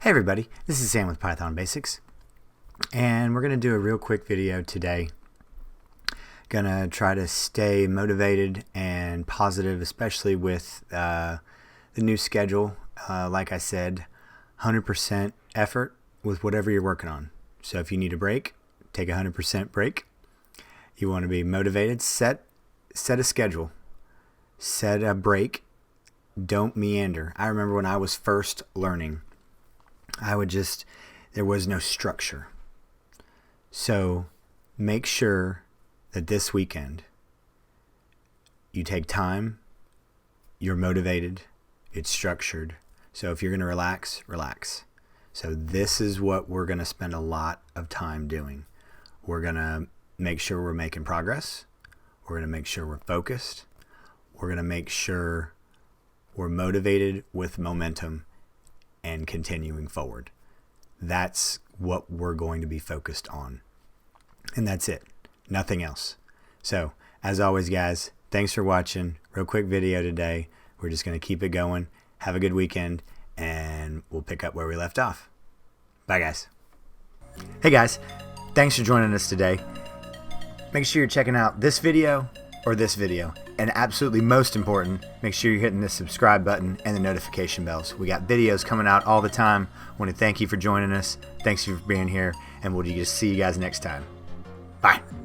Hey everybody, this is Sam with Python Basics, and we're going to do a real quick video today. Gonna try to stay motivated and positive, especially with the new schedule. Like I said, 100% effort with whatever you're working on. So if you need a break, take a 100% break. You want to be motivated, set a schedule, set a break, don't meander. I remember when I was first learning, there was no structure. So make sure that this weekend you take time, you're motivated, it's structured. So if you're going to relax, relax. So this is what we're going to spend a lot of time doing. We're going to make sure we're making progress. We're going to make sure we're focused. We're going to make sure we're motivated with momentum and continuing forward. That's what we're going to be focused on. And that's it. Nothing else. So, as always, guys, thanks for watching. Real quick video today. We're just going to keep it going. Have a good weekend, and we'll pick up where we left off. Bye, guys. Hey, guys. Thanks for joining us today. Make sure you're checking out this video or this video. And absolutely most important, make sure you're hitting the subscribe button and the notification bells. We got videos coming out all the time. I want to thank you for joining us. Thanks for being here, and we'll just see you guys next time. Bye.